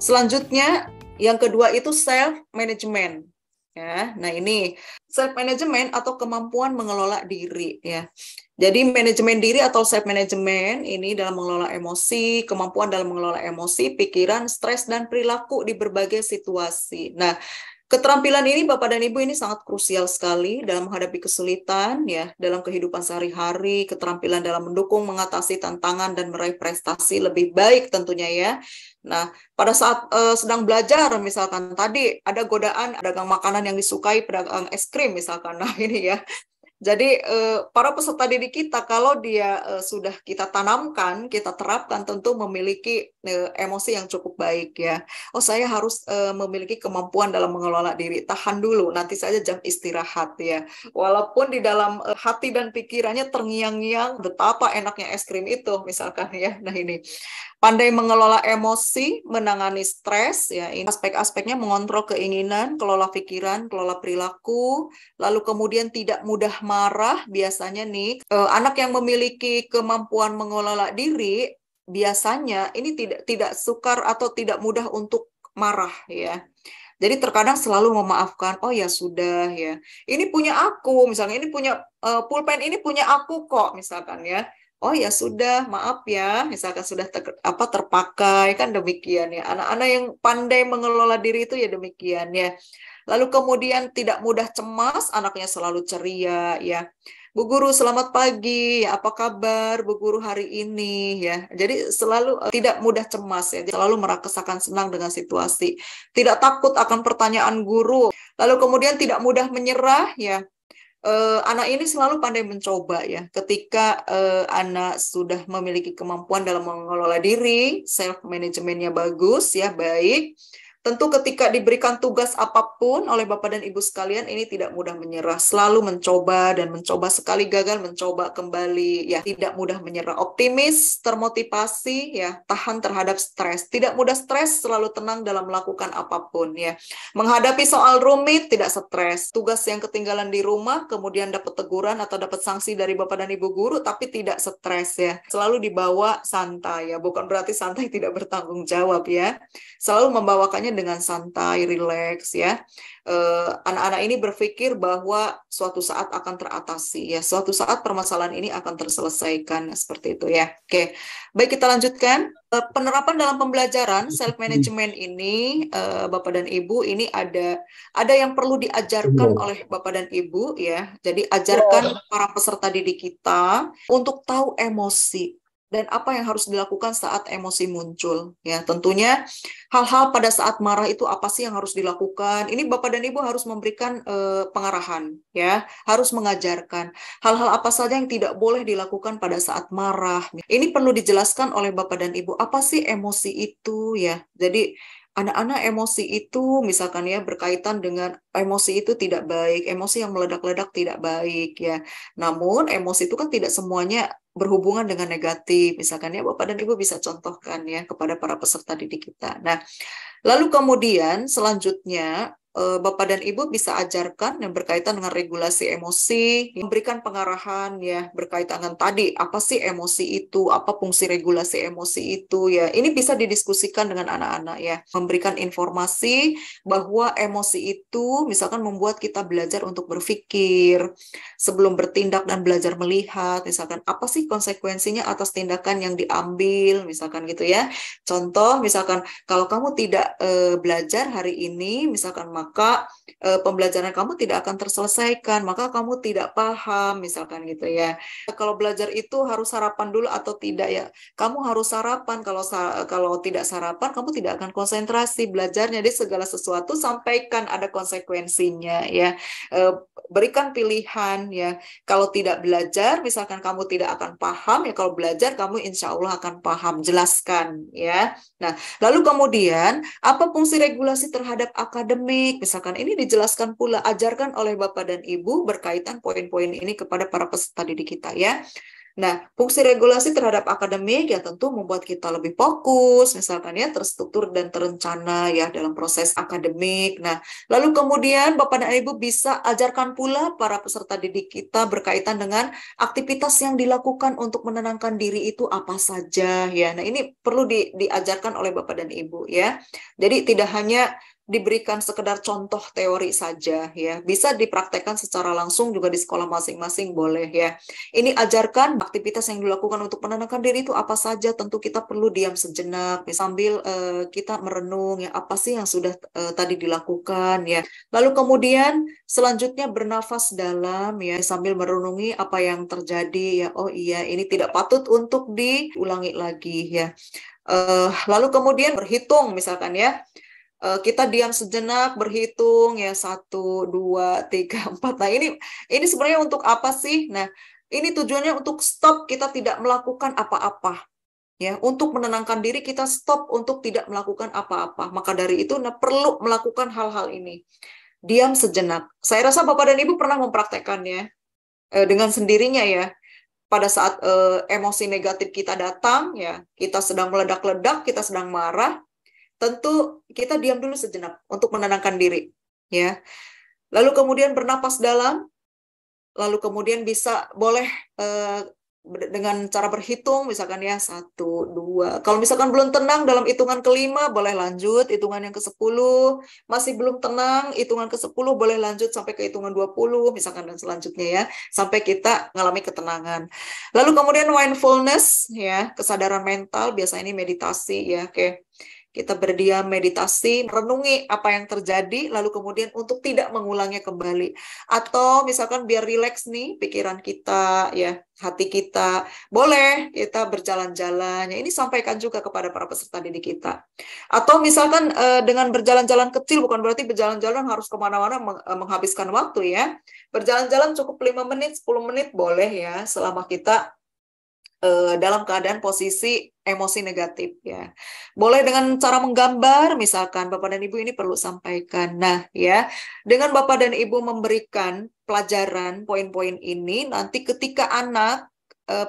Selanjutnya, yang kedua itu self management. Ya, nah ini self management atau kemampuan mengelola diri ya. Jadi manajemen diri atau self management ini dalam mengelola emosi, kemampuan dalam mengelola emosi, pikiran, stres dan perilaku di berbagai situasi. Nah, keterampilan ini Bapak dan Ibu ini sangat krusial sekali dalam menghadapi kesulitan ya, dalam kehidupan sehari-hari, keterampilan dalam mendukung, mengatasi tantangan dan meraih prestasi lebih baik tentunya ya. Nah, pada saat sedang belajar misalkan tadi ada godaan dagang makanan yang disukai pedagang es krim misalkan. Nah, ini ya. Jadi para peserta didik kita kalau dia sudah kita tanamkan, kita terapkan tentu memiliki emosi yang cukup baik ya. Oh, saya harus memiliki kemampuan dalam mengelola diri. Tahan dulu, nanti saja jam istirahat ya. Walaupun di dalam hati dan pikirannya terngiang-ngiang betapa enaknya es krim itu misalkan ya. Nah, ini pandai mengelola emosi, menangani stres ya. Ini aspek-aspeknya mengontrol keinginan, kelola pikiran, kelola perilaku, lalu kemudian tidak mudah marah. Biasanya nih anak yang memiliki kemampuan mengelola diri biasanya ini tidak sukar atau tidak mudah untuk marah ya. Jadi terkadang selalu memaafkan, oh ya sudah ya, ini punya aku, misalnya ini punya pulpen ini punya aku kok, misalkan ya. Oh ya sudah, maaf ya, misalkan sudah terpakai, kan demikian ya. Anak-anak yang pandai mengelola diri itu ya demikian ya. Lalu kemudian tidak mudah cemas, anaknya selalu ceria ya. Bu Guru, selamat pagi. Ya, apa kabar Bu Guru hari ini ya. Jadi selalu tidak mudah cemas ya. Selalu merasakan senang dengan situasi. Tidak takut akan pertanyaan guru. Lalu kemudian tidak mudah menyerah ya. Anak ini selalu pandai mencoba ya. Ketika anak sudah memiliki kemampuan dalam mengelola diri, self manajemennya bagus ya, baik. Tentu ketika diberikan tugas apapun oleh Bapak dan Ibu sekalian, ini tidak mudah menyerah. Selalu mencoba dan mencoba, sekali gagal mencoba kembali. Ya, tidak mudah menyerah. Optimis, termotivasi, ya, tahan terhadap stres. Tidak mudah stres, selalu tenang dalam melakukan apapun. Ya, menghadapi soal rumit, tidak stres. Tugas yang ketinggalan di rumah, kemudian dapat teguran atau dapat sanksi dari Bapak dan Ibu guru, tapi tidak stres ya. Selalu dibawa santai ya. Bukan berarti santai tidak bertanggung jawab ya. Selalu membawakannya dengan santai, rileks ya. Anak-anak ini berpikir bahwa suatu saat akan teratasi ya. Suatu saat permasalahan ini akan terselesaikan seperti itu ya. Oke. Baik, kita lanjutkan. Penerapan dalam pembelajaran self management ini Bapak dan Ibu ini ada yang perlu diajarkan oleh Bapak dan Ibu ya. Jadi ajarkan para peserta didik kita untuk tahu emosi dan apa yang harus dilakukan saat emosi muncul ya. Tentunya hal-hal pada saat marah itu apa sih yang harus dilakukan? Ini Bapak dan Ibu harus memberikan pengarahan ya, harus mengajarkan hal-hal apa saja yang tidak boleh dilakukan pada saat marah. Ini perlu dijelaskan oleh Bapak dan Ibu, apa sih emosi itu ya. Jadi anak-anak emosi itu misalkan ya berkaitan dengan emosi itu tidak baik, emosi yang meledak-ledak tidak baik ya. Namun emosi itu kan tidak semuanya berhubungan dengan negatif. Misalkan ya Bapak dan Ibu bisa contohkan ya kepada para peserta didik kita. Nah, lalu kemudian selanjutnya Bapak dan Ibu bisa ajarkan yang berkaitan dengan regulasi emosi, memberikan pengarahan ya berkaitan dengan tadi apa sih emosi itu, apa fungsi regulasi emosi itu ya. Ini bisa didiskusikan dengan anak-anak ya, memberikan informasi bahwa emosi itu misalkan membuat kita belajar untuk berpikir sebelum bertindak dan belajar melihat, misalkan apa sih konsekuensinya atas tindakan yang diambil, misalkan gitu ya. Contoh misalkan kalau kamu tidak belajar hari ini, misalkan maka pembelajaran kamu tidak akan terselesaikan, maka kamu tidak paham, misalkan gitu ya. Kalau belajar itu harus sarapan dulu atau tidak ya? Kamu harus sarapan, kalau tidak sarapan, kamu tidak akan konsentrasi belajarnya. Jadi segala sesuatu sampaikan ada konsekuensinya ya. Berikan pilihan ya. Kalau tidak belajar, misalkan kamu tidak akan paham, ya kalau belajar kamu insya Allah akan paham. Jelaskan ya. Nah, lalu kemudian apa fungsi regulasi terhadap akademik? Misalkan ini dijelaskan pula, ajarkan oleh Bapak dan Ibu berkaitan poin-poin ini kepada para peserta didik kita ya. Nah, fungsi regulasi terhadap akademik ya tentu membuat kita lebih fokus, misalkan ya terstruktur dan terencana ya dalam proses akademik. Nah, lalu kemudian Bapak dan Ibu bisa ajarkan pula para peserta didik kita berkaitan dengan aktivitas yang dilakukan untuk menenangkan diri itu apa saja ya. Nah, ini perlu diajarkan oleh Bapak dan Ibu ya. Jadi tidak hanya diberikan sekedar contoh teori saja ya, bisa dipraktekkan secara langsung juga di sekolah masing-masing boleh ya. Ini ajarkan aktivitas yang dilakukan untuk menenangkan diri itu apa saja. Tentu kita perlu diam sejenak sambil kita merenung ya apa sih yang sudah tadi dilakukan ya. Lalu kemudian selanjutnya bernafas dalam ya sambil merenungi apa yang terjadi ya. Oh iya, ini tidak patut untuk diulangi lagi ya. Lalu kemudian berhitung misalkan ya. Kita diam sejenak berhitung ya 1, 2, 3, 4. Nah ini sebenarnya untuk apa sih? Nah ini tujuannya untuk stop kita tidak melakukan apa-apa ya untuk menenangkan diri kita stop untuk tidak melakukan apa-apa. Maka dari itu perlu melakukan hal-hal ini. Diam sejenak. Saya rasa Bapak dan Ibu pernah mempraktekannya dengan sendirinya ya. Pada saat emosi negatif kita datang ya, kita sedang meledak-ledak, kita sedang marah, tentu kita diam dulu sejenak untuk menenangkan diri ya. Lalu kemudian bernapas dalam, lalu kemudian bisa boleh dengan cara berhitung misalkan ya 1, 2. Kalau misalkan belum tenang dalam hitungan ke-5 boleh lanjut hitungan yang ke-10, masih belum tenang hitungan ke-10 boleh lanjut sampai ke hitungan 20 misalkan dan selanjutnya ya sampai kita mengalami ketenangan. Lalu kemudian mindfulness ya, kesadaran mental biasanya ini meditasi ya. Oke. Kita berdiam, meditasi, renungi apa yang terjadi, lalu kemudian untuk tidak mengulangnya kembali. Atau misalkan biar rileks nih pikiran kita, ya hati kita, boleh kita berjalan-jalan. Ya, ini sampaikan juga kepada para peserta didik kita. Atau misalkan dengan berjalan-jalan kecil, bukan berarti berjalan-jalan harus kemana-mana menghabiskan waktu ya. Berjalan-jalan cukup 5 menit, 10 menit boleh ya, selama kita dalam keadaan posisi emosi negatif ya. Boleh dengan cara menggambar misalkan Bapak dan Ibu ini perlu sampaikan. Nah, ya, dengan Bapak dan Ibu memberikan pelajaran poin-poin ini nanti ketika anak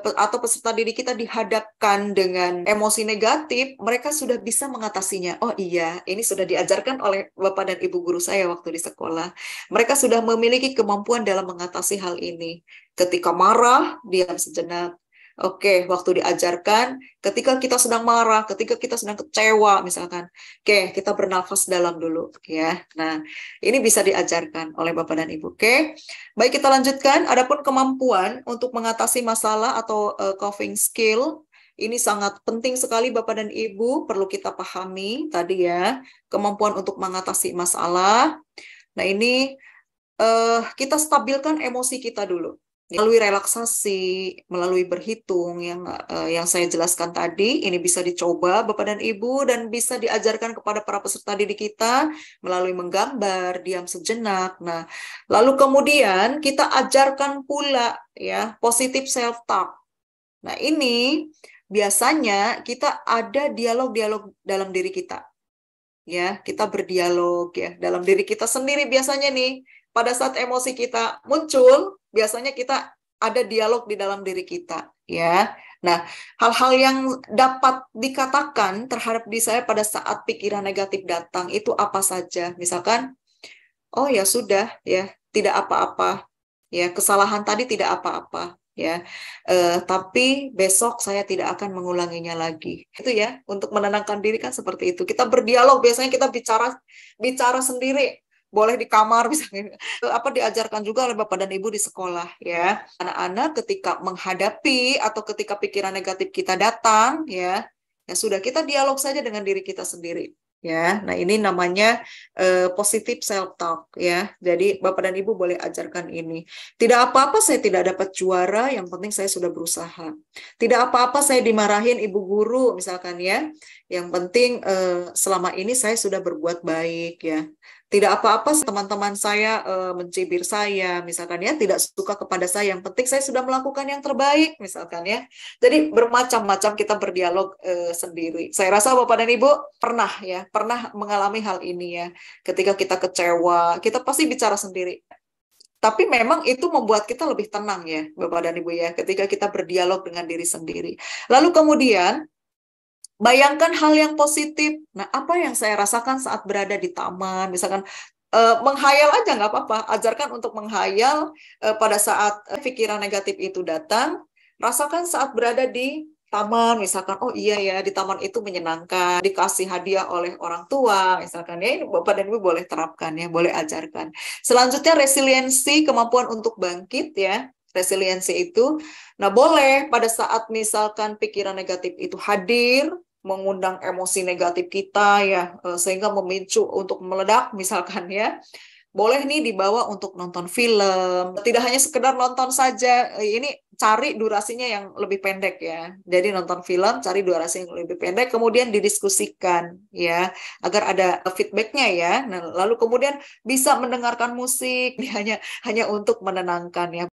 atau peserta didik kita dihadapkan dengan emosi negatif, mereka sudah bisa mengatasinya. Oh iya, ini sudah diajarkan oleh Bapak dan Ibu guru saya waktu di sekolah. Mereka sudah memiliki kemampuan dalam mengatasi hal ini. Ketika marah, diam sejenak. Oke, waktu diajarkan, ketika kita sedang marah, ketika kita sedang kecewa, misalkan, oke, kita bernafas dalam dulu, ya. Nah, ini bisa diajarkan oleh Bapak dan Ibu. Oke, baik kita lanjutkan. Adapun kemampuan untuk mengatasi masalah atau coping skill, ini sangat penting sekali Bapak dan Ibu, perlu kita pahami tadi ya, kemampuan untuk mengatasi masalah. Nah, ini kita stabilkan emosi kita dulu melalui relaksasi, melalui berhitung yang saya jelaskan tadi. Ini bisa dicoba Bapak dan Ibu dan bisa diajarkan kepada para peserta didik kita melalui menggambar, diam sejenak. Nah, lalu kemudian kita ajarkan pula ya positive self talk. Nah, ini biasanya kita ada dialog-dialog dalam diri kita. Ya, kita berdialog ya dalam diri kita sendiri biasanya nih. Pada saat emosi kita muncul, biasanya kita ada dialog di dalam diri kita, ya. Nah, hal-hal yang dapat dikatakan terhadap diri saya pada saat pikiran negatif datang itu apa saja? Misalkan, oh ya sudah, ya tidak apa-apa, ya kesalahan tadi tidak apa-apa, ya. Tapi besok saya tidak akan mengulanginya lagi. Itu ya, untuk menenangkan diri kan seperti itu. Kita berdialog, biasanya kita bicara sendiri. Boleh di kamar misalnya. Apa diajarkan juga oleh Bapak dan Ibu di sekolah ya. Anak-anak ketika menghadapi atau ketika pikiran negatif kita datang ya, ya sudah kita dialog saja dengan diri kita sendiri. Ya, nah ini namanya positive self talk ya. Jadi Bapak dan Ibu boleh ajarkan ini. Tidak apa-apa saya tidak dapat juara, yang penting saya sudah berusaha. Tidak apa-apa saya dimarahin ibu guru misalkan ya. Yang penting selama ini saya sudah berbuat baik ya. Tidak apa-apa teman-teman saya mencibir saya misalkan ya, tidak suka kepada saya, yang penting saya sudah melakukan yang terbaik misalkan ya. Jadi bermacam-macam kita berdialog sendiri. Saya rasa Bapak dan Ibu pernah mengalami hal ini ya. Ketika kita kecewa, kita pasti bicara sendiri. Tapi memang itu membuat kita lebih tenang ya, Bapak dan Ibu ya, ketika kita berdialog dengan diri sendiri. Lalu kemudian, bayangkan hal yang positif. Nah, apa yang saya rasakan saat berada di taman, misalkan menghayal aja nggak apa-apa. Ajarkan untuk menghayal pada saat pikiran negatif itu datang. Rasakan saat berada di taman, misalkan, oh iya ya, di taman itu menyenangkan, dikasih hadiah oleh orang tua, misalkan ya, ini Bapak dan Ibu boleh terapkan ya, boleh ajarkan. Selanjutnya resiliensi, kemampuan untuk bangkit ya, resiliensi itu. Nah, boleh pada saat misalkan pikiran negatif itu hadir, mengundang emosi negatif kita ya, sehingga memicu untuk meledak misalkan ya. Boleh nih dibawa untuk nonton film. Tidak hanya sekedar nonton saja, ini cari durasinya yang lebih pendek ya. Jadi nonton film, cari durasi yang lebih pendek, kemudian didiskusikan ya, agar ada feedbacknya ya. Nah, lalu kemudian bisa mendengarkan musik, hanya untuk menenangkan ya.